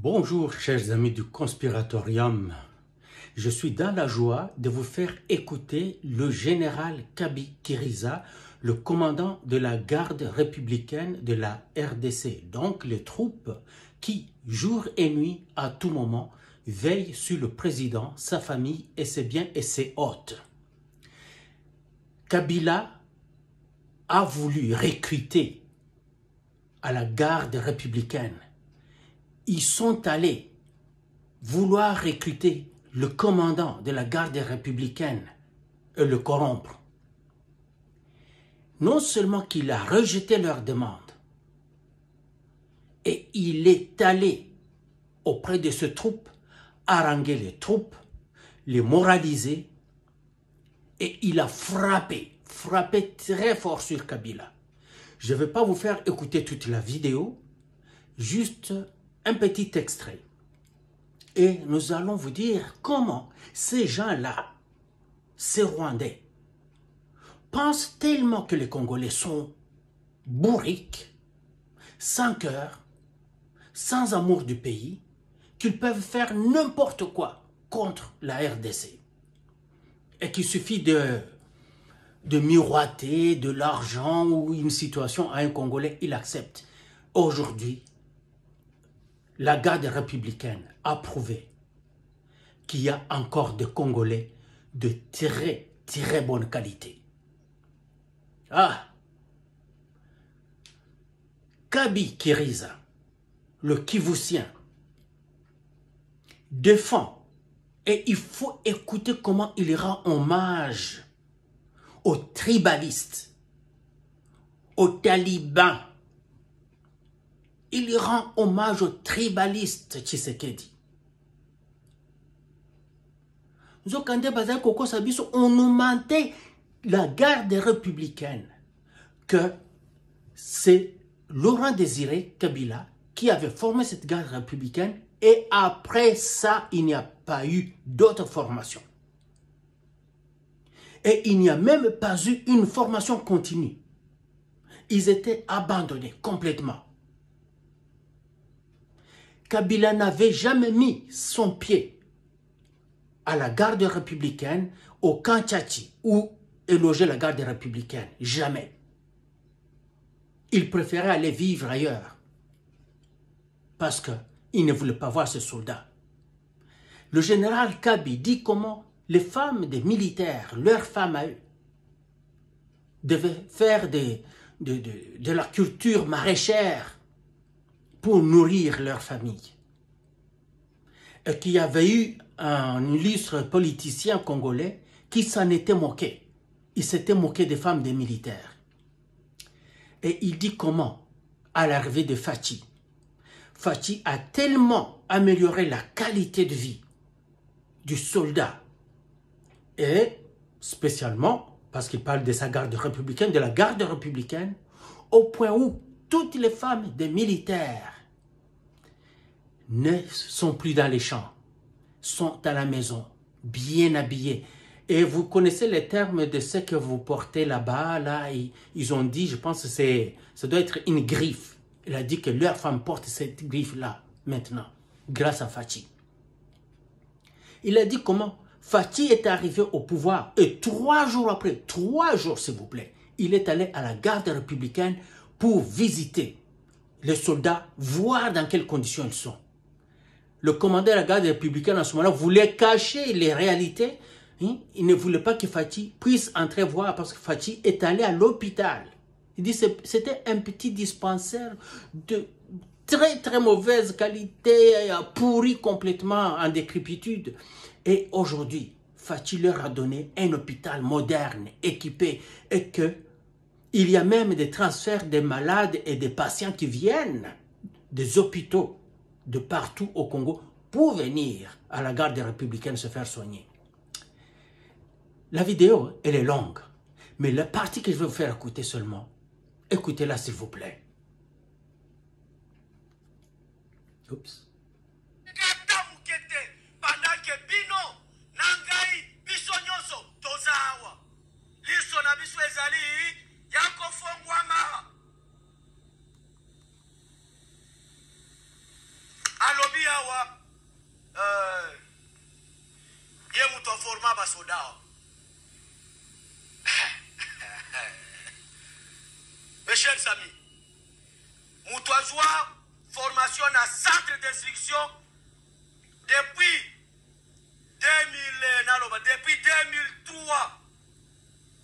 Bonjour chers amis du Conspiratorium, je suis dans la joie de vous faire écouter le général Kaby Kiriza, le commandant de la garde républicaine de la RDC, donc les troupes qui, jour et nuit, à tout moment, veillent sur le président, sa famille et ses biens et ses hôtes. Kabila a voulu recruter à la garde républicaine. Ils sont allés vouloir recruter le commandant de la garde républicaine et le corrompre. Non seulement qu'il a rejeté leur demande, et il est allé auprès de ces troupes, haranguer les troupes, les moraliser, et il a frappé très fort sur Kabila. Je ne vais pas vous faire écouter toute la vidéo, juste un petit extrait. Et nous allons vous dire comment ces gens-là, ces Rwandais, pensent tellement que les Congolais sont bourriques, sans cœur, sans amour du pays, qu'ils peuvent faire n'importe quoi contre la RDC. Et qu'il suffit de miroiter de l'argent ou une situation à un Congolais, il accepte. Aujourd'hui, la garde républicaine a prouvé qu'il y a encore des Congolais de très bonne qualité. Kaby Kiriza, le Kivussien, défend, et il faut écouter comment il rend hommage aux tribalistes, aux talibans. Il rend hommage aux tribalistes, Tshisekedi. On nous mentait, la garde républicaine, que c'est Laurent Désiré Kabila qui avait formé cette garde républicaine, et après ça, il n'y a pas eu d'autres formations. Et il n'y a même pas eu une formation continue. Ils étaient abandonnés complètement. Kabila n'avait jamais mis son pied à la garde républicaine, au camp Tchatchi, où est logée la garde républicaine. Jamais. Il préférait aller vivre ailleurs. Parce qu'il ne voulait pas voir ses soldats. Le général Kaby dit comment les femmes des militaires, leurs femmes à eux, devaient faire de la culture maraîchère pour nourrir leur famille. Et qu'il y avait eu un illustre politicien congolais qui s'en était moqué. Il s'était moqué des femmes des militaires. Et il dit comment, à l'arrivée de Fachi, Fachi a tellement amélioré la qualité de vie du soldat, et spécialement, parce qu'il parle de sa garde républicaine, de la garde républicaine, au point où toutes les femmes des militaires ne sont plus dans les champs, sont à la maison, bien habillées. Et vous connaissez les termes de ce que vous portez là-bas, là, ils ont dit, je pense que ça doit être une griffe. Il a dit que leur femme porte cette griffe-là, maintenant, grâce à Fachi. Il a dit comment Fachi est arrivé au pouvoir, et 3 jours après, 3 jours s'il vous plaît, il est allé à la garde républicaine pour visiter les soldats, voir dans quelles conditions ils sont. Le commandant de la garde républicaine en ce moment-là voulait cacher les réalités. Il ne voulait pas que Fachi puisse entrer voir, parce que Fachi est allé à l'hôpital. Il dit que c'était un petit dispensaire de très mauvaise qualité, pourri complètement en décrépitude. Et aujourd'hui, Fachi leur a donné un hôpital moderne, équipé, et que il y a même des transferts des malades et des patients qui viennent des hôpitaux de partout au Congo pour venir à la garde républicaine se faire soigner. La vidéo, elle est longue, mais la partie que je vais vous faire écouter seulement, écoutez-la s'il vous plaît. Oups. Alobi nalobi awa ye muto forma basoda. Mes chers amis, muto azwa formation à centre d'instruction depuis 2003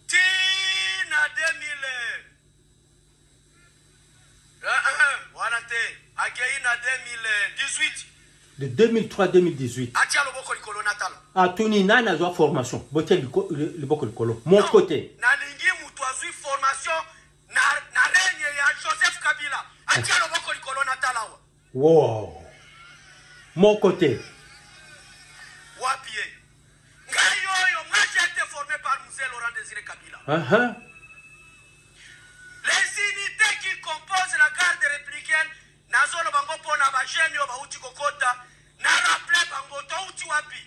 tina 2018 de 2003-2018 ah tuni nani azwa formation bote liboko likolo mon côté nalingi mutu azwi formation na règne ya Joseph Kabila atia loboko likolo natala wow mon côté wapie ngai oyo moi j'ai été formé par Mzee Laurent Désiré Kabila. Les unités qui composent la garde républicaine nazolo bango pona ba jeune yo ba uti kokota na rappelé bango to uti wapi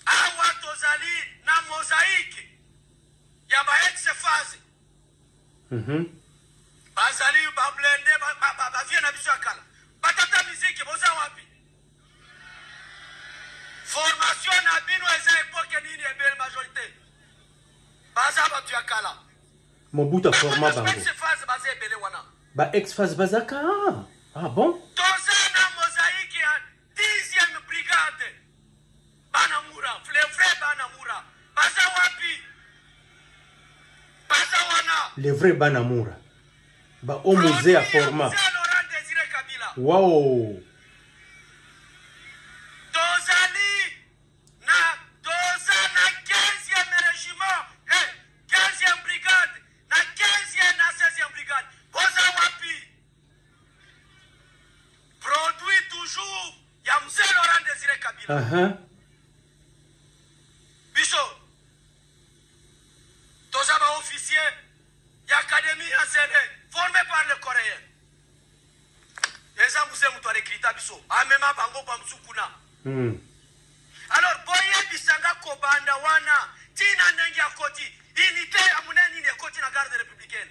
awa tozali na mosaïque ya ba ex phase bazali ba blende ba vie na biso akala batata musique boza wapi formation na bino eza époque nini e belle majorité baza batu akala Mobutu forma bango ba ex phase bazaka ah bon tozana mosaïque ya 10e brigade banamura frère banamura baza wapi baza wana les vrais banamura ba o musée à format wow tozali na 15e régiment 15e brigade na 15e na 16e brigade boza wapi produit toujours ya Mzee Laurent Désiré Kabila biso toza ba officier ya académie nationale formé par le coréen eza Mzee mutu arekrita biso amema bango kwa msukuna alors boye bisanga kobanda wana tina ndenge ya koti unité ya munene ni koti na garde républicaine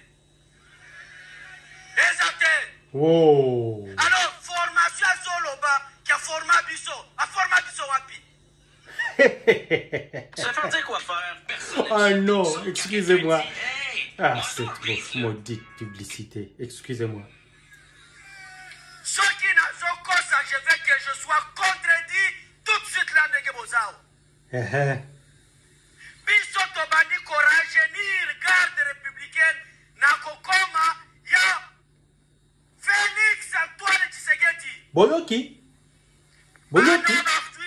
ezate wow alors formation zoloba qui a formé biso a formé biso wapi ça veut dire quoi faire personne. Ah non excusez-moi ah c'est trop maudite publicité excusez-moi ce qui n'a pas ça je veux que je sois contredit tout de suite là ndenge bozao biso tobandi korajeunir garde républicaine na kokoma ya Félix Antoine Tshisekedi boyoki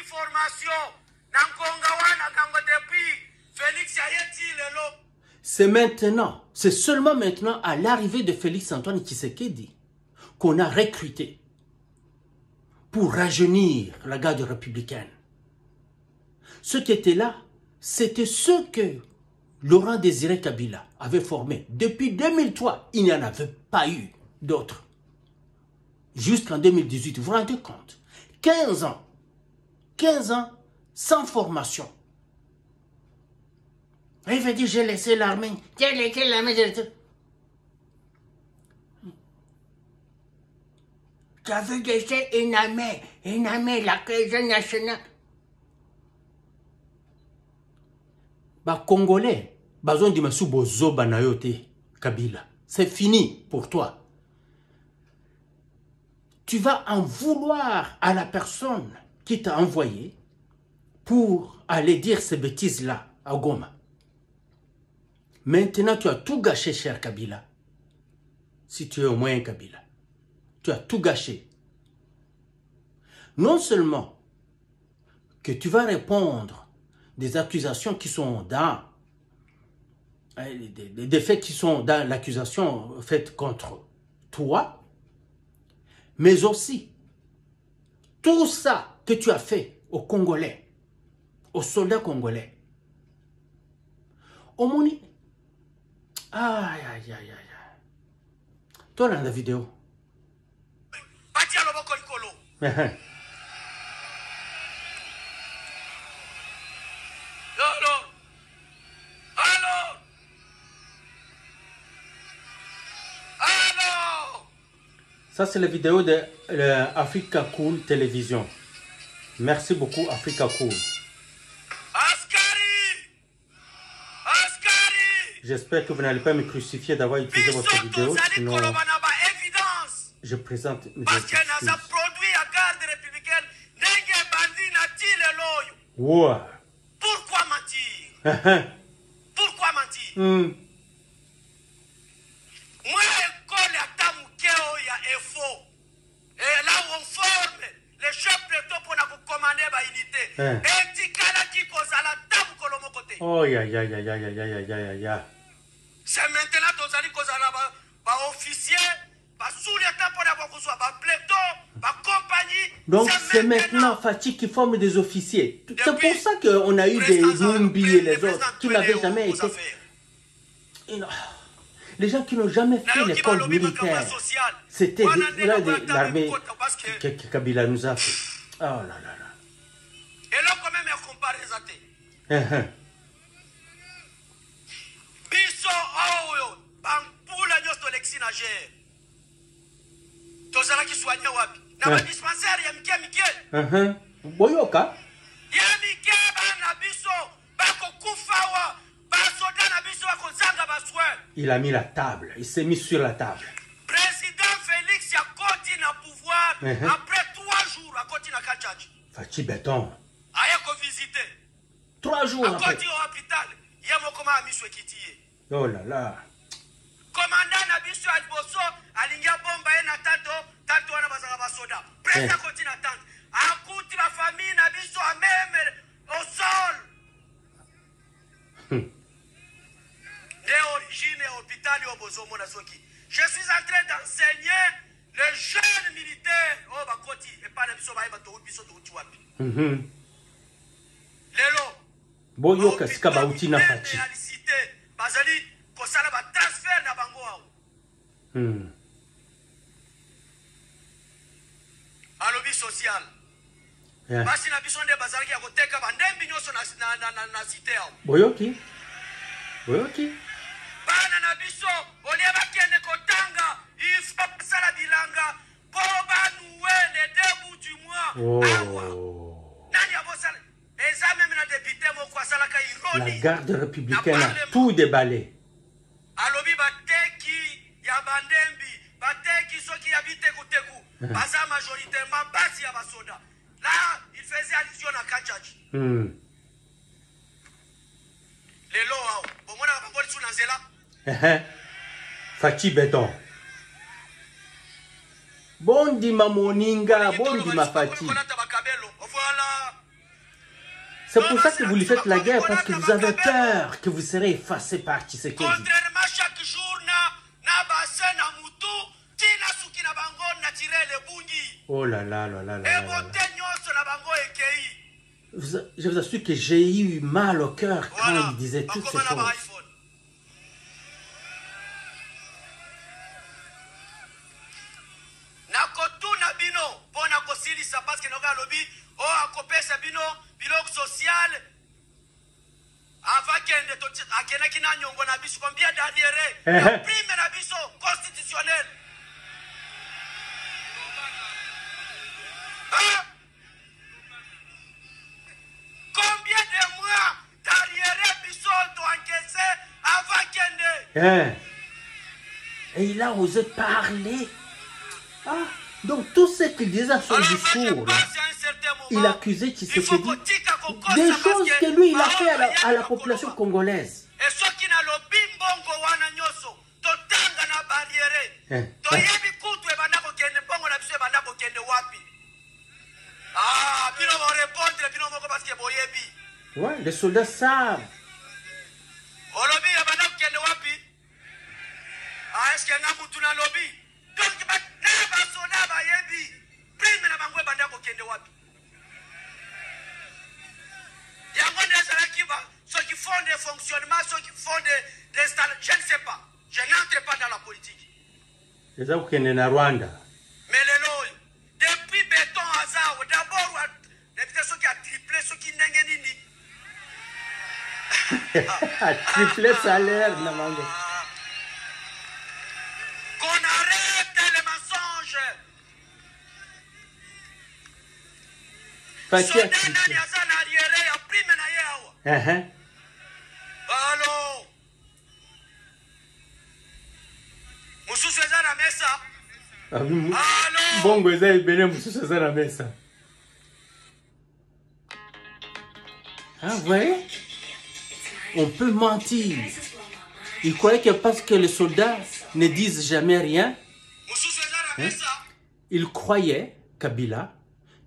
formation na ngonga wana kango depuis Félix ayeti lelo c'est maintenant c'est seulement maintenant à l'arrivée de Félix Antoine Tshisekedi qu'on a recruté pour rajeunir la garde républicaine. Ceux qui étaient là, c'était ceux que Laurent Désiré Kabila avait formés. Depuis 2003, il n'y en avait pas eu d'autres. Jusqu'en 2018, vous vous rendez compte? 15 ans sans formation. Il veut dire, j'ai laissé l'armée. J'ai laissé l'armée, j'ai laissé... Tu avais laissé une armée, la cohésion nationale. Bah, Congolais, bazon di masu bozo banayote, Kabila. C'est fini pour toi. Tu vas en vouloir à la personne qui t'a envoyé pour aller dire ces bêtises-là à Goma. Maintenant, tu as tout gâché, cher Kabila. Si tu es au moins un Kabila. Tu as tout gâché. Non seulement que tu vas répondre des accusations qui sont dans des faits qui sont dans l'accusation faite contre toi, mais aussi tout ça que tu as fait aux Congolais, aux soldats congolais. Au moni, aïe aïe aïe aïe. Toi dans la vidéo. Ça, c'est la vidéo de Africa Cool Télévision. Merci beaucoup, Africa Cool. J'espère que vous n'allez pas me crucifier d'avoir utilisé votre vidéo, sinon je présente mes excuses. Wow. Pourquoi mentir? Pourquoi mentir? Moi, école à Tamukeo, il y a faux. Et là où on forme les chefs plutôt pour nous commander la unité. Et Tikala qui cause à la table que l'on côté. Oh, ya. C'est maintenant que vous allez causer à officier, sous l'état pour avoir besoin, plutôt, compagnie. Donc c'est maintenant Fatih qui forme des officiers. C'est pour ça qu'on a eu des Numbi et les autres qui n'avaient jamais été. Les gens qui n'ont jamais fait l'école militaire, c'était l'armée que Kabila nous a fait. Oh là là là. Et là, quand même, il compare les athées. Biso, oh, Bampoula, Nyosto, Lexinagère. Tozala qui soigne wapi. Na ba dispensaire ya mike. Boyoka. Ya mike bana biso bako kufawa basoda na biso bako zanga baswe. Il a mis la table, il s'est mis sur la table. Président Félix ya koti na pouvoir après 3 jours à koti na Kachachi. Fatih Béton. Aya ko visiter. 3 jours après. Koti au hôpital. Ya mokoma amiswe kitiye. Oh là là. Commandant Nabiso Alboso, Alinga Bomba et Natato, Tato Anabazara Basoda. Presse à côté d'attente. À côté la famille Nabiso à même au sol. Des origines et hôpital au Bozo Monasoki. Je suis en train d'enseigner les jeunes militaires. Oh, Bakoti, et pas Nabiso Baïba Biso Tuapi. Lelo. Boyo Kaska Bauti na Fati. Bazali. Ça va transfert na bango. Alobi social. Basi na biso nde bazalaki ya koteka bandembi nyonso na cité awo. Boyoki. Bana na biso olie bakende kotanga ifo basala bilanga po banuwe le début du mois. Awa. Nani abosala? Eza même na député moko asalaka ironi. La garde républicaine a tout déballé. Alobi bateki ya bandembi, bateki soki ya biteku-teku, baza majoritairement basi ya basoda. Là, il faisait allusion à Kachachi. Lelo ao, bomona bangoli suna nzela. Fatih Béton. Bondi mamoninga, bondi mafati. C'est pour ça que vous lui faites la guerre, parce que vous avez peur que vous serez effacé par Tshisekedi. Contrairement chaque jour, na basse na mutu, tina suki na bango na tire le bungi. Oh là là là là là. Et bote nyonso na bango ekei. Je vous assure que j'ai eu mal au cœur quand il disait toutes ces choses. Nakotuna bino, pona kosilisa parce que noga lobi, o akopesa bino, bilok social. Avant kende to akena kina nyongo na biso combien d'années prime na biso constitutionnel. Combien de mois d'arrière biso to encaissé avant kende. Et il a osé parler. Donc tout ce qu'il disait à son discours, là, il accusait Tshisekedi des choses que lui, il a fait à la population congolaise. Ouais, les soldats savent. Est-ce qu'il y a un mouton à lobby? Donc, ceux qui font des fonctionnements, ceux qui font des installations, je ne sais pas. Je n'entre pas dans la politique. C'est ça qui est en Rwanda. Mais les lois, depuis Béton Hazard, d'abord, ceux qui ont triplé, ceux qui n'ont A triplé salaire, Namango. Qu'on arrête les mensonges. Fachi a Soda nani triché. aza na arrière ya prime na ye awa. Alo. Mususu eza na mesa. Alo. Bongo eza ebele mosusu eza na mesa. Ah, vous voyez? On peut mentir. Il croyait que parce que les soldats ne disent jamais rien, Mususu eza na mesa. il croyait, Kabila,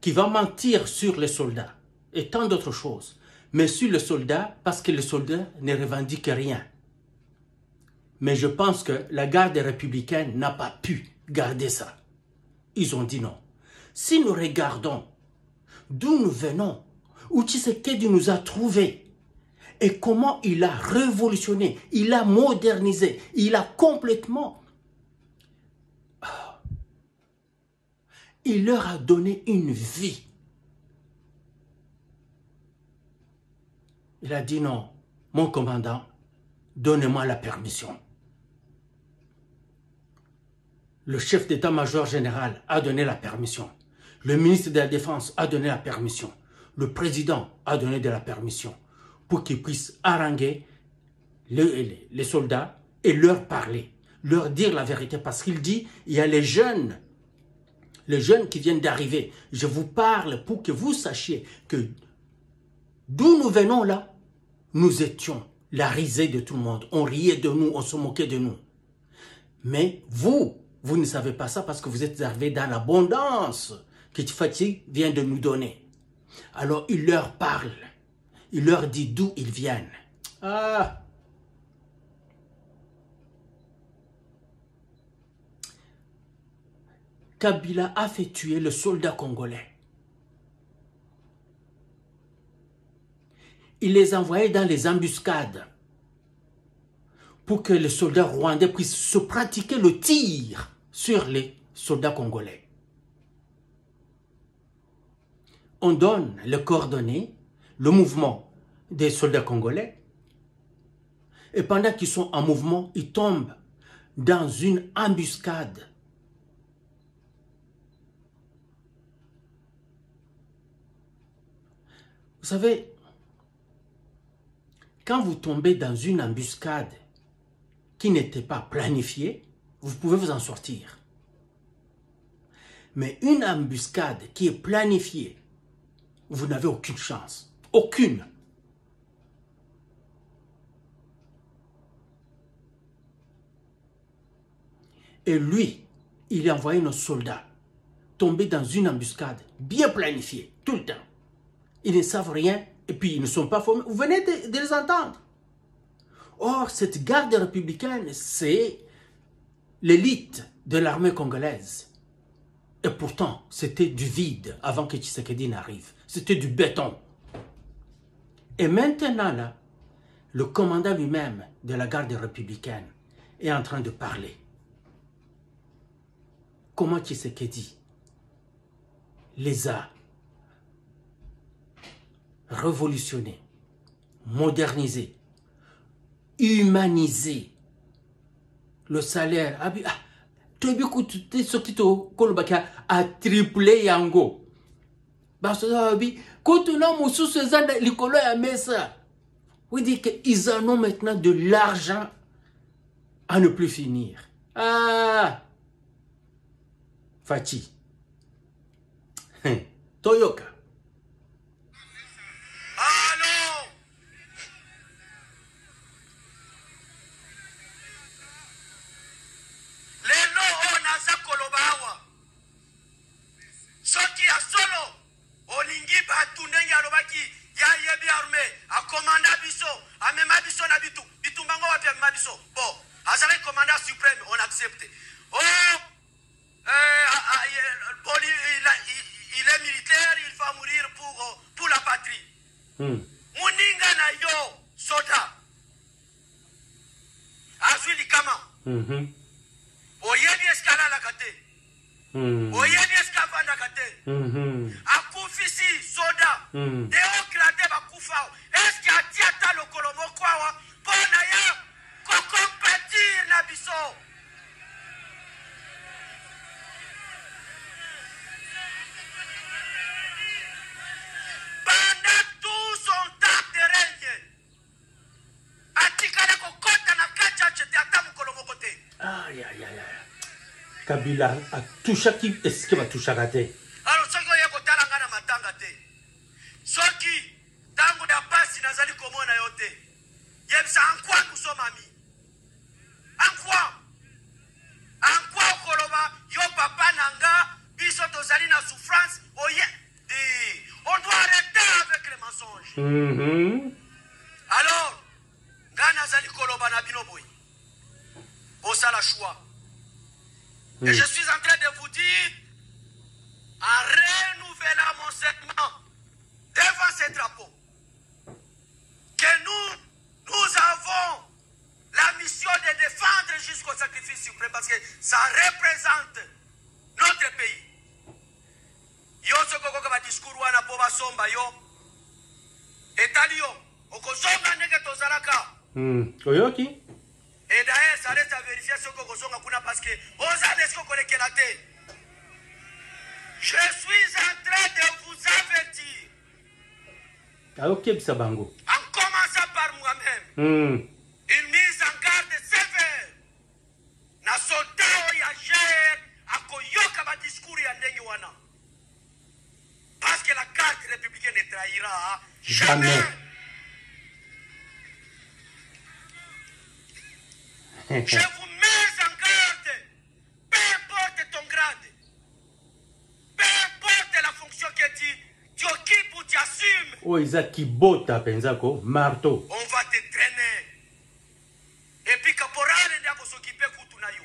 qu'il va mentir sur les soldats et tant d'autres choses. Mais sur les soldats, parce que les soldats ne revendiquent rien. Mais je pense que la garde républicaine n'a pas pu garder ça. Ils ont dit non. Si nous regardons d'où nous venons, où Tshisekedi nous a trouvés, et comment il a révolutionné, il a modernisé, il a complètement... Il leur a donné une vie. Il a dit non, mon commandant, donnez-moi la permission. Le chef d'état-major général a donné la permission. Le ministre de la Défense a donné la permission. Le président a donné de la permission pour qu'ils puissent haranguer les soldats et leur parler, leur dire la vérité. Parce qu'il dit, il y a les jeunes qui viennent d'arriver. Je vous parle pour que vous sachiez que d'où nous venons là, nous étions la risée de tout le monde. On riait de nous, on se moquait de nous. Mais vous ne savez pas ça parce que vous êtes arrivés dans l'abondance que Tshisekedi vient de nous donner. Alors il leur parle. Il leur dit d'où ils viennent. Ah! Kabila a fait tuer le soldat congolais. Il les envoyait dans les embuscades pour que les soldats rwandais puissent se pratiquer le tir sur les soldats congolais. On donne les coordonnées, le mouvement des soldats congolais, et pendant qu'ils sont en mouvement, ils tombent dans une embuscade. Vous savez, quand vous tombez dans une embuscade qui n'était pas planifiée, vous pouvez vous en sortir. Mais une embuscade qui est planifiée, vous n'avez aucune chance. Aucune. Et lui, il a envoyé nos soldats tomber dans une embuscade bien planifiée, tout le temps. Ils ne savent rien et puis ils ne sont pas formés. Vous venez de les entendre. Or, cette garde républicaine, c'est l'élite de l'armée congolaise. Et pourtant, c'était du vide avant que Tshisekedi n'arrive. C'était du béton. Et maintenant, là, le commandant lui-même de la garde républicaine est en train de parler. Comment Tshisekedi les a révolutionnés, modernisés, humanisés. Le salaire a triplé yango. Vous dites qu'ils en ont maintenant de l'argent à ne plus finir. Ah! Fachi. Toyoka. Allô? Lelo onaza koloba awa. Soki ya solo olingi batu ndenge alobaki ya yebi arme akomanda biso amema biso na bitumbango wapi amema biso bon azali commandant suprême on accepte oh il est militaire il va mourir pour la patrie muninga na yo soda azwi likama oyebi esikalalaka te oyebi esikavandaka te akufisi soda deokrate bakufa eske atia ata lokolo moko awa mpo na ye kokompatir na biso Kabila a touché qui est-ce qu'il va toucher à rater? Alors soki oye kotala nga na matanga te soki ntango na pasi nazali komona yo te yebisa ankwa kusomami ankwa okoloba yo papa na nga biso tozali na souffrance oye on doit arrêter avec les mensonges. Alors nga nazali koloba na bino boye bosala choix. Et je suis en train de vous dire, en renouvelant mon serment devant ces drapeaux, que nous avons la mission de défendre jusqu'au sacrifice suprême parce que ça représente notre pays. Yo soko ko ba discours wana po ba somba yo etali yo okozonga ndenge tozalaka. Oyoki. Et d'ailleurs, ça reste à vérifier ce que vous avez parce que je suis en train de vous avertir. Ah, ok, Sabango. En commençant par moi-même. Une mise en garde sévère. Na soldat ya gère à koyoka ba discours ya ndenge wana. Parce que la carte républicaine ne trahira jamais. Je vous mets en garde, peu importe ton grade, peu importe la fonction que tu occupes ou tu assumes. Oh, Isaki Bota, Penzako, marteau. On va te traîner. Et puis, caporal, il va s'occuper de tout naïo.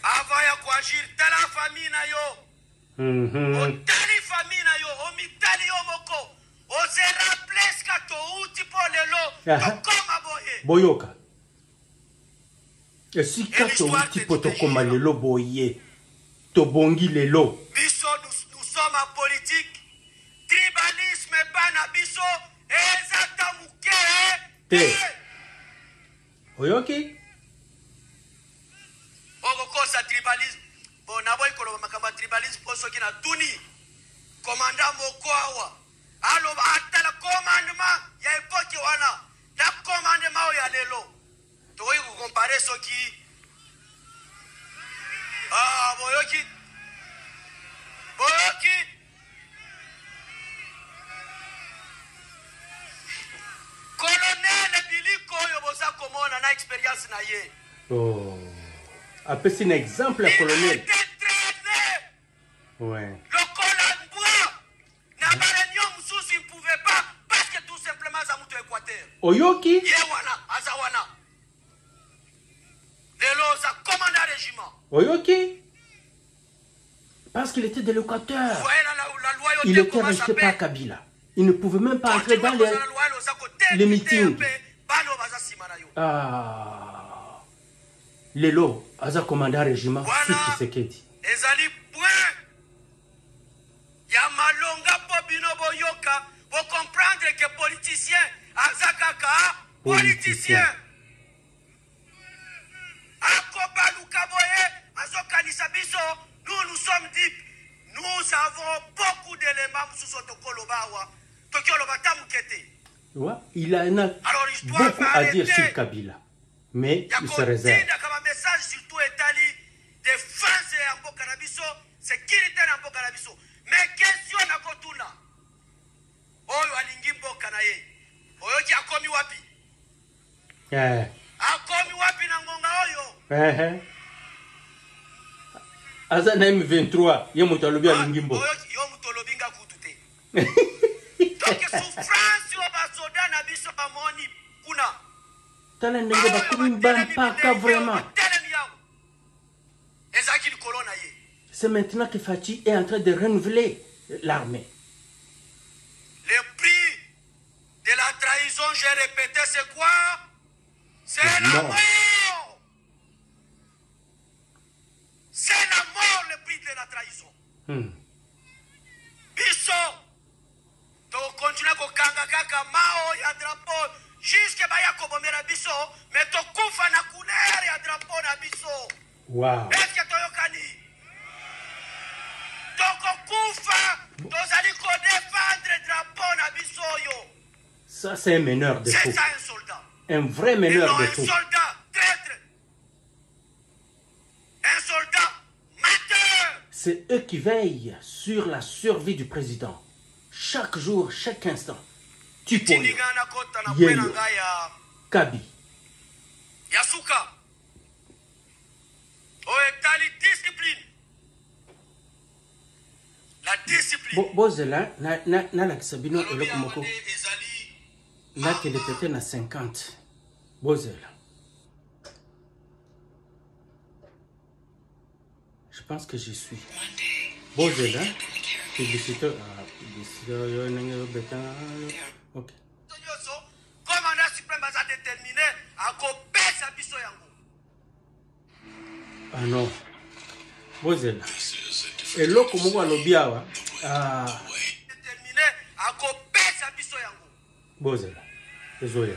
Avant ya kuagir tala famille na yo. Otali famille na yo, omitali yo moko. Ose rappelez ka to uti po lelo, to koma boye. Boyoka. Esika to uti po to koma lelo boye. To bongi lelo. Biso nous sommes en politique. Tribalisme bana biso ezata muke. Te. Oyoki. Okokosa tribalisme. Bon, na boy koloba makamba tribalisme poso kina tuni. Commandant Mokoawa. Alors, atala commandement ya époque wana. Na commandement ya lelo. To oui vous comparer ce qui boyoki. Boyoki. Colonel Biliko yo boza komona na expérience na ye. Oh. Après, c'est un exemple, le colonel. Ouais. Le colonel bois. Na réunion Moussous, il ne pouvait pas parce que tout simplement, ça m'a Équateur. Oyoki. Yewana, Azawana. Lelo, ça commande un régiment. Oyoki. Parce qu'il était de l'Équateur. Vous voyez la loyauté. Il était resté par Kabila. Il ne pouvait même pas entrer dans les meetings. Ah. Lelo, Aza commandant régiment, c'est ce qu'il dit. Ezali point. Ya malonga po bino boyoka, pour comprendre que politicien, Aza kaka, politicien. Akobaluka boye, Azokanisa biso, nous sommes dit, nous avons beaucoup d'éléments sous ce Tokolobawa, Tokiolobata Mukete. Ouais, il en a beaucoup à dire sur Kabila. Mais il se réserve. Il y a un message surtout établi défense en Bokanabiso, sécurité en Bokanabiso. Mais question na kotuna. Oyo alingi Bokanaye. Oyo ki akomi wapi? Akomi wapi na ngonga oyo? Aza na M23, ye mutolobi alingi Mbo. Oyo yo mutolobi nga kutute. Donc souffrance yo basoda na biso amoni kuna. Vraiment. C'est maintenant que Fachi est en train de renouveler l'armée. Le prix de la trahison, j'ai répété, c'est quoi? C'est la mort. C'est la mort, le prix de la trahison. Biso, donc continue à kanga kaka mao ya drapeau. Jusque baya kobomera biso, mais to kufa na couleur ya drapeau na biso. Wow. Est-ce que toyokani? Donc kufa, tozali ko Ça, c'est un meneur de C'est fou. ça un soldat. Un vrai Et non, meneur de un fou. soldat traître. Un soldat menteur. C'est eux qui veillent sur la survie du président. Chaque jour, chaque instant. Tupoyo, Tiniga na kota na Yeyo. kwena ngaya. Kabi. Yasuka. Oetali discipline. La discipline. Bozela, na la Sabino et le Komoko. Ezali. Là, qu'il était na 50. Bozela. Je pense que j'y suis. Bozela. Publicité. Ok. Commandant suprême a déterminé à couper sa biso yango. Ah non. Bozela. Et là, comme on voit le biawa. Déterminé à couper sa biso yango. Bozela. Désolé.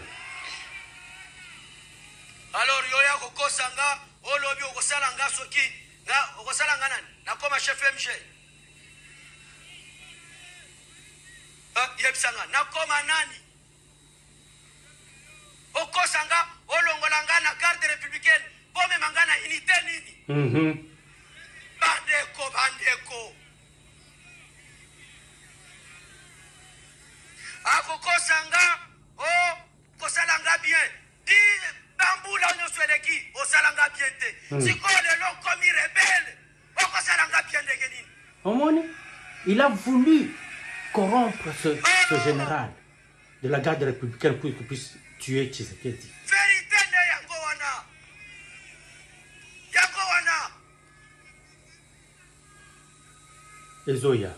Alors yoya kokosanga olobi okosala nga soki nga okosala nga nani nakoma chef MG. Yebisanga nakoma nani okosanga olongolanga na garde républicaine bome mangana unité nini. Bandeko akokosanga o kosalanga bien di bambula nyonso eleki osalanga bien te sikoyo lelo komi rebelle okosalanga bien ndenge nini. Omoni, il a voulu corrompre ce général de la garde républicaine pour qu'il puisse tuer Tshisekedi. Vérité nde yango wana Ezoya,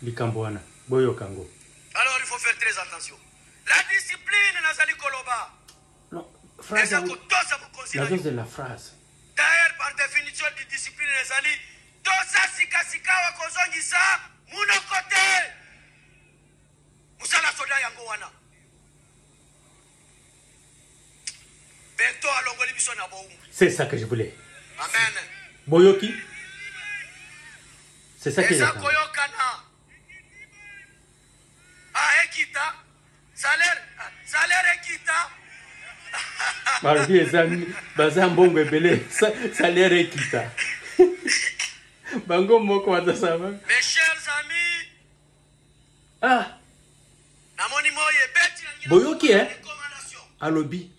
Likambwana, Boyo Kango. alors il faut faire très attention. La discipline nazali koloba Non, phrase, eza kotosa bokonzi la na dose yo. de la phrase. D'ailleurs, par définition de discipline ezali tosa sikasika wa kozongisa munoko te musala soda yango wana beto alongoli biso na boumbu. C'est ça que je voulais. Amen. Boyoki, c'est ça qu'il eza attend. koyokana ekita salaire ekita Balobi ezami baza mbongo ebele salaire ekita. Bango moko bazasaba. mes chers amis Ah, namoni moye beti na Boyoki, hein? recommandation. alobi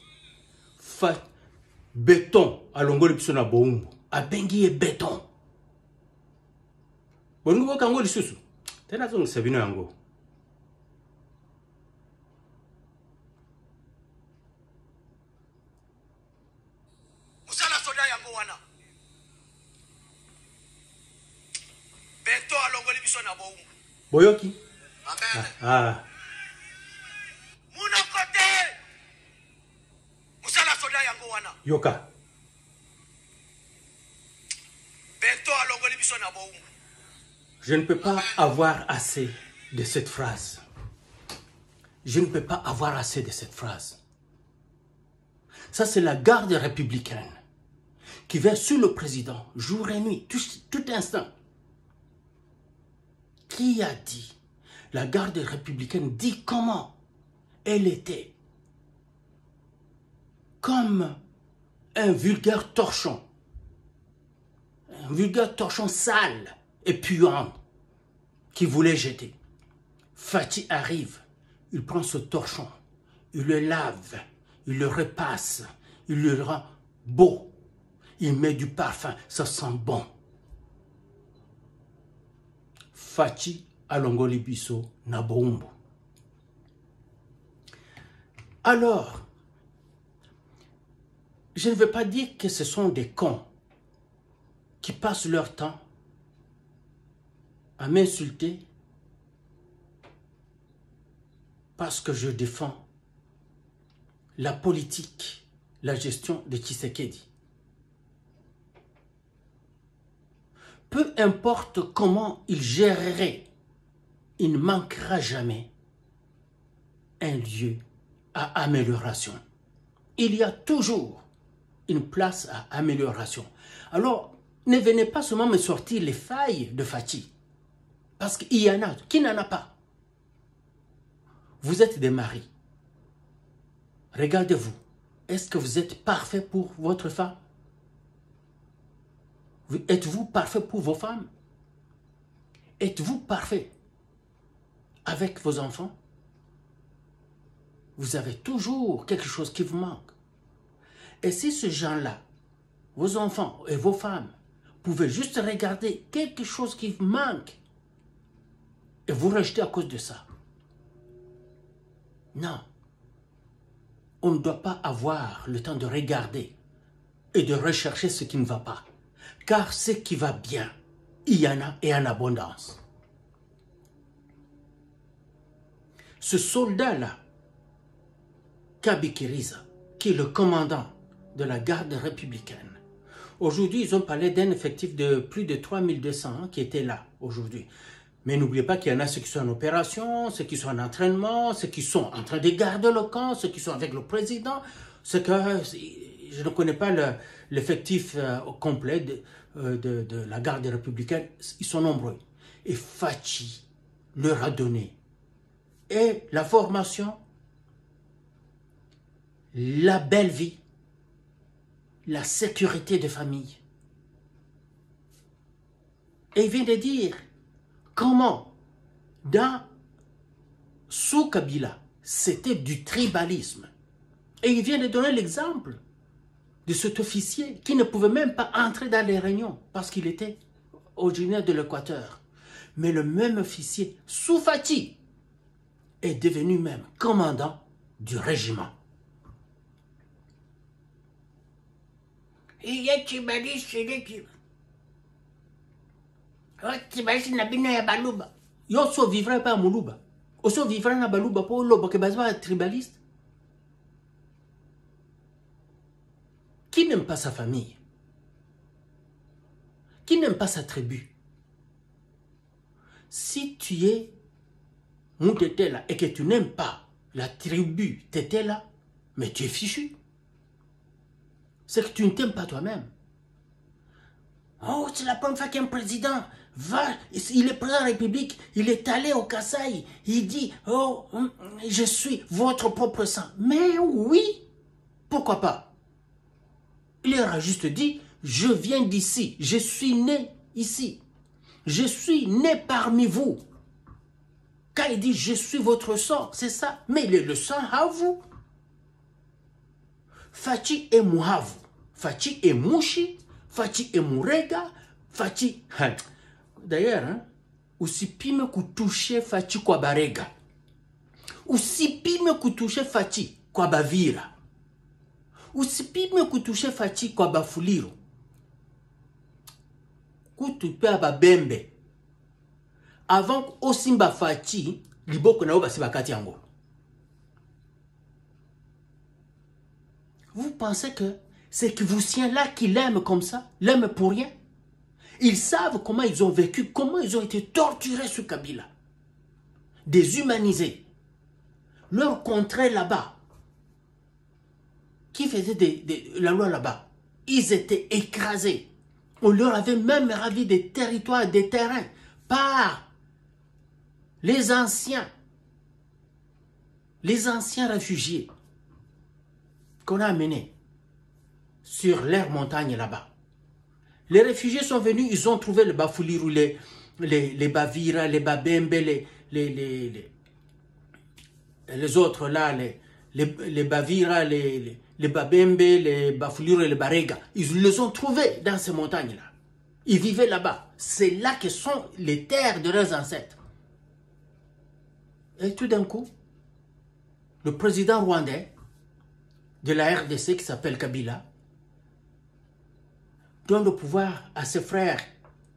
fa béton alongoli biso na boumbu. Abengi ye béton. Bolingo bokango lisusu. Tena zongo sabino yango. musala soda yango wana beto alongoli biso na boumbu. Boyoki. Amen. Ah, munoko te musala soda yango wana yoka. beto alongoli biso na boumbu. Je ne peux pas avoir assez de cette phrase. Je ne peux pas avoir assez de cette phrase. Ça, c'est la garde républicaine qui veille sur le président jour et nuit, tout instant. Qui a dit? La garde républicaine dit comment elle était comme un vulgaire torchon. Un vulgaire torchon sale et puant qui voulait jeter. Fathi arrive, il prend ce torchon, il le lave, il le repasse, il le rend beau, il met du parfum, ça sent bon. Fathi alongoli biso na boumbu. Alors, je ne veux pas dire que ce sont des cons qui passent leur temps à m'insulter parce que je défends la politique, la gestion de Tshisekedi. Peu importe comment il gérerait, il ne manquera jamais un lieu à amélioration. Il y a toujours une place à amélioration. Alors, ne venez pas seulement me sortir les failles de Fathi. Parce qu'il y en a qui n'en a pas. Vous êtes des maris. Regardez-vous. Est-ce que vous êtes parfait pour votre femme? Êtes-vous parfait pour vos femmes? Êtes-vous parfait avec vos enfants? Vous avez toujours quelque chose qui vous manque. Et si ces gens-là, vos enfants et vos femmes, pouvaient juste regarder quelque chose qui vous manque et vous rejeter à cause de ça. Non. On ne doit pas avoir le temps de regarder et de rechercher ce qui ne va pas. Car ce qui va bien, il y en a et en abondance. Ce soldat-là, Kabikiriza, qui est le commandant de la garde républicaine, aujourd'hui, ils ont parlé d'un effectif de plus de 3200 qui étaient là aujourd'hui. Mais n'oubliez pas qu'il y en a ceux qui sont en opération, ceux qui sont en entraînement, ceux qui sont en train de garder le camp, ceux qui sont avec le président. Je ne connais pas l'effectif complet de la garde républicaine. Ils sont nombreux. Et Fachi leur a donné et la formation, la belle vie, la sécurité de famille. Et il vient de dire comment, sous Kabila, c'était du tribalisme. Et il vient de donner l'exemple de cet officier qui ne pouvait même pas entrer dans les réunions parce qu'il était originaire de l'Équateur. Mais le même officier, sous Fachi, est devenu même commandant du régiment. Il y a tribaliste chez les Yo so vivra pas muluba. Oso vivra na baluba po lobo ke bazwa tribaliste. Qui n'aime pas sa famille? Qui n'aime pas sa tribu? Si tu es Moutetela et que tu n'aimes pas la tribu Tetela, mais tu es fichu. C'est que tu ne t'aimes pas toi-même. Oh, c'est la première fois qu'un président va, il est président de la République, il est allé au Kasaï, il dit, oh, je suis votre propre sang. Mais oui, pourquoi pas? Il leur a juste dit, je viens d'ici, je suis né ici, je suis né parmi vous. Quand il dit, je suis votre sang, c'est ça, mais il est le sang à vous. Fachi et Mouhavu, Fachi et Mouchi, Fachi et Mourega, Fachi. D'ailleurs, hein, usipime kutouche Fachi kwa Barega. Usipime kutouche Fachi kwa Bavira. Usipime kutouche Fachi kwa Bafuliro. Kutupe Babembe. Avant Osimba Fachi, liboko na obasi bakati yango. Vous pensez que ces Kivusiens-là qui l'aiment comme ça, l'aiment pour rien? Ils savent comment ils ont vécu, comment ils ont été torturés sur Kabila. Déshumanisés. Leur contrée là-bas, qui faisait la loi là-bas, ils étaient écrasés. On leur avait même ravi des territoires, des terrains, par les anciens réfugiés qu'on a amenés sur leur montagne là-bas. Les réfugiés sont venus, ils ont trouvé le Bafouliru, les Bavira, les Babembe, les autres là, les Bavira, les Babembe, les Bafouliru et les Barega. Ils les ont trouvés dans ces montagnes-là. Ils vivaient là-bas. C'est là que sont les terres de leurs ancêtres. Et tout d'un coup, le président rwandais de la RDC qui s'appelle Kabila donne le pouvoir à ses frères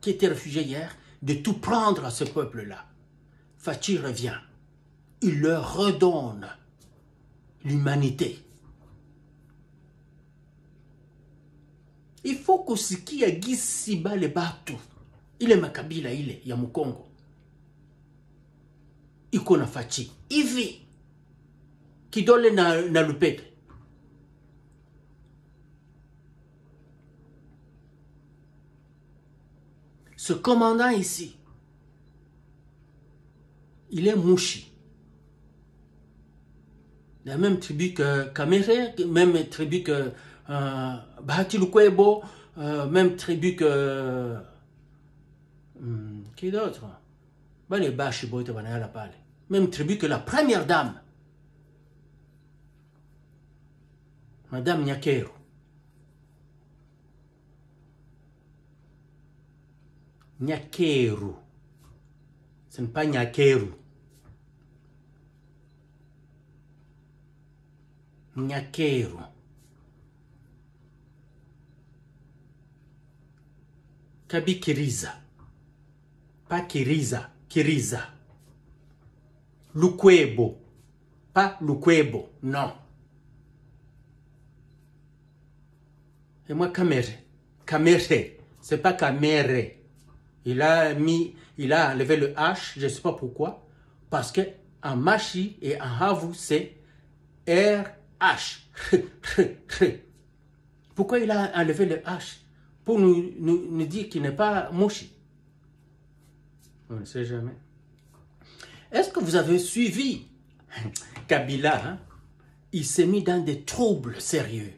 qui étaient réfugiés hier de tout prendre à ce peuple-là. Fachi revient. Il leur redonne l'humanité. Il faut que ce qui a Gisiba le Batu, il est Makabila, il est Yamukongo. Il connaît Fachi. Il vit. Qui donne na lupete. Ce commandant ici, il est Mouchi. La même tribu que Kamere, même tribu que Bahati Lukwebo, même tribu que... qui d'autre? Les Bashibo, même tribu que la première dame, Madame Nyakeru. Nyakeru. Ce n'est pas Nyakeru. Nyakeru. Kabi Kiriza. Pas Kiriza. Kiriza. Lukwebo. Pas Lukwebo. Non. Et moi, Kamere. Kamere. C'est pas Kamere. Il a enlevé le H, je ne sais pas pourquoi. Parce que en Machi et en Havu, c'est RH. Pourquoi il a enlevé le H? Pour nous dire qu'il n'est pas Moshi. On ne sait jamais. Est-ce que vous avez suivi Kabila? Hein? Il s'est mis dans des troubles sérieux.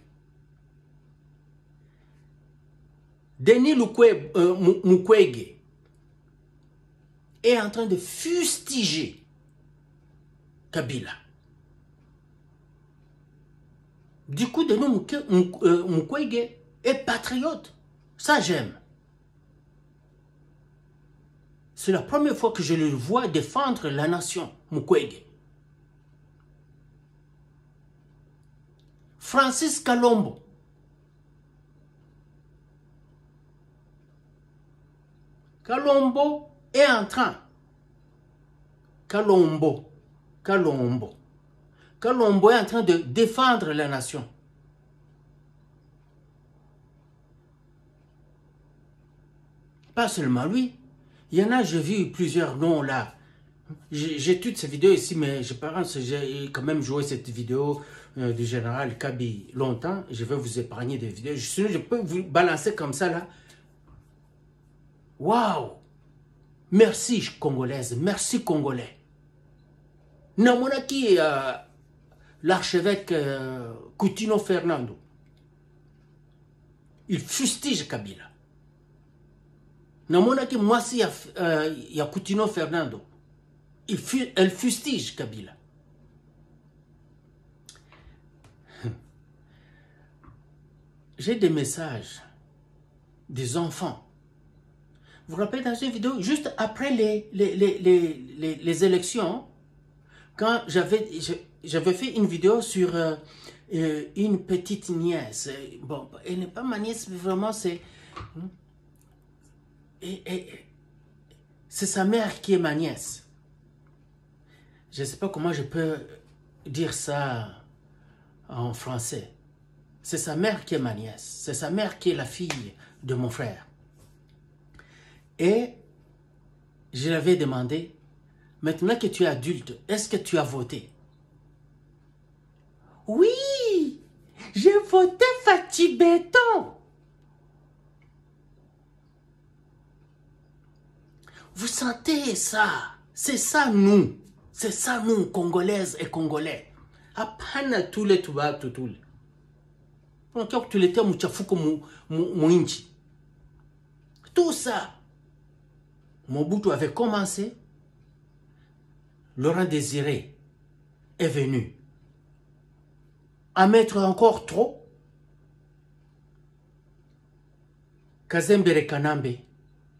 Denis Mukwege est en train de fustiger Kabila. Du coup, Denis Mukwege est patriote. Ça, j'aime. C'est la première fois que je le vois défendre la nation, Mukwege. Francis Kalombo. Kalombo est en train. Kalombo est en train de défendre la nation. Pas seulement lui. Il y en a, j'ai vu plusieurs noms là. J'ai toutes ces vidéos ici, mais je pense que j'ai quand même joué cette vidéo du général Kabi longtemps. Je vais vous épargner des vidéos. Sinon, je peux vous balancer comme ça là. Waouh! Merci Congolaise, merci Congolais. Namonaki, l'archevêque Coutinho Fernando, il fustige Kabila. Namonaki, moi si il y a Coutinho Fernando, elle fustige Kabila. J'ai des messages des enfants. Vous vous rappelez dans une vidéo, juste après les élections, quand j'avais fait une vidéo sur une petite nièce. Bon, elle n'est pas ma nièce, mais vraiment c'est... c'est sa mère qui est ma nièce. Je ne sais pas comment je peux dire ça en français. C'est sa mère qui est ma nièce. C'est sa mère qui est la fille de mon frère. Et je lui avais demandé, maintenant que tu es adulte, est-ce que tu as voté? Oui, j'ai voté Fatih Béton. Vous sentez ça? C'est ça nous. C'est ça nous, Congolaises et Congolais. Apana tous les tubac tout le. Donc tu l'étais mouchafuko mouinchi. Tout ça. Mobutu avait commencé. Laurent Désiré est venu à mettre encore trop. Kazembere Kanambe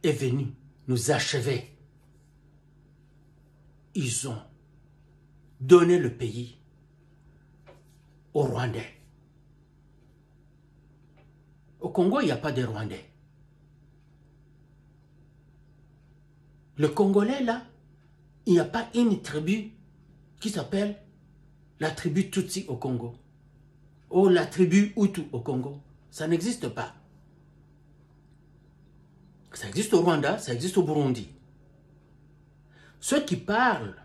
est venu nous achever. Ils ont donné le pays aux Rwandais. Au Congo, il n'y a pas de Rwandais. Le Congolais, là, il n'y a pas une tribu qui s'appelle la tribu Tutsi au Congo. Ou la tribu Hutu au Congo. Ça n'existe pas. Ça existe au Rwanda, ça existe au Burundi. Ceux qui parlent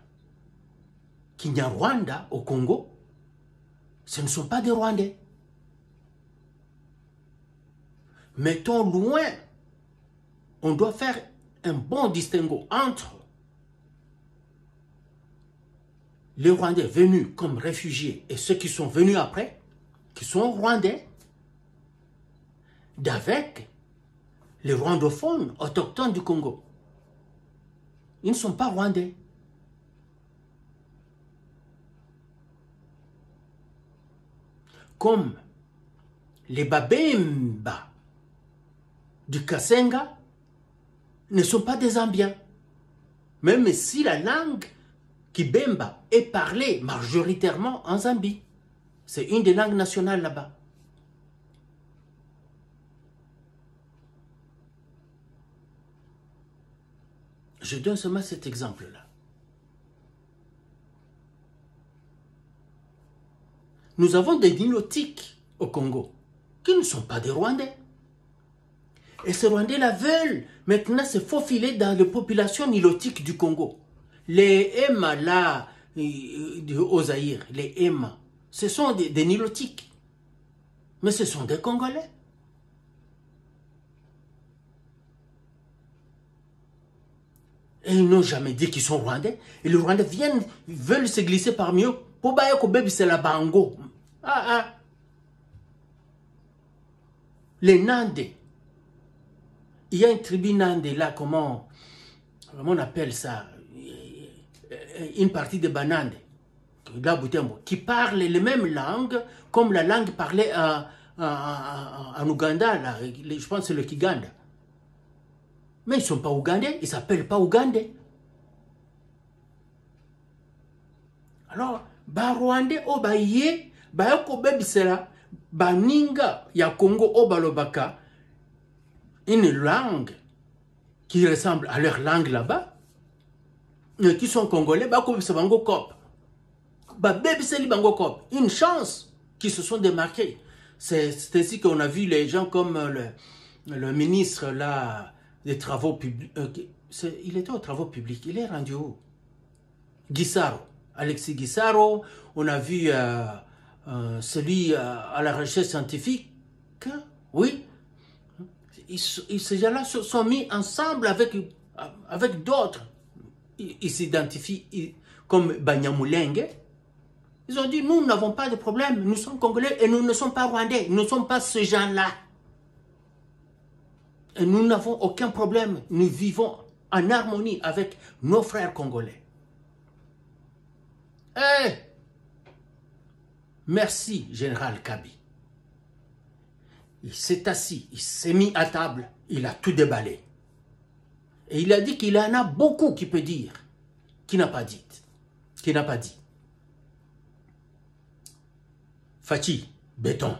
qu'il y a Rwanda au Congo, ce ne sont pas des Rwandais. Mettons loin, on doit faire un bon distinguo entre les Rwandais venus comme réfugiés et ceux qui sont venus après, qui sont Rwandais, d'avec les rwandophones autochtones du Congo. Ils ne sont pas Rwandais. Comme les Babemba du Kasenga ne sont pas des Zambiens. Même si la langue Kibemba est parlée majoritairement en Zambie. C'est une des langues nationales là-bas. Je donne seulement cet exemple-là. Nous avons des Nilotiques au Congo qui ne sont pas des Rwandais. Et ces Rwandais-là veulent maintenant se faufiler dans les populations nilotiques du Congo. Les Emma là, au Zaïre, les Emma, ce sont des Nilotiques. Mais ce sont des Congolais. Et ils n'ont jamais dit qu'ils sont Rwandais. Et les Rwandais veulent se glisser parmi eux. Pour bailler que bébé c'est la Bango. Les Nandés. Il y a une tribu Nandé là, comment on appelle ça? Une partie des Banande, qui parle les mêmes langues comme la langue parlée en Ouganda, là, je pense que c'est le Kiganda. Mais ils ne sont pas Ougandais, ils ne s'appellent pas Ougandais. Alors, Rwandais, Obaye, Bayako Bebisela, Baninga, ya Congo, Obalobaka, une langue qui ressemble à leur langue là-bas, qui sont congolais, une chance qu'ils se sont démarqués. C'est ainsi qu'on a vu les gens comme le ministre là, des travaux publics. Il était aux travaux publics, il est rendu où? Guissaro, Alexis Guissaro. On a vu celui à la recherche scientifique. Oui. Ces gens-là se sont mis ensemble avec d'autres. Ils s'identifient comme Banyamulenge. Ils ont dit, nous n'avons pas de problème, nous sommes Congolais et nous ne sommes pas Rwandais, nous ne sommes pas ces gens-là. Et nous n'avons aucun problème, nous vivons en harmonie avec nos frères congolais. Merci, Général Kabi. Il s'est assis, il s'est mis à table, il a tout déballé. Et il a dit qu'il en a beaucoup qui peut dire, qui n'a pas dit. Fachi, béton.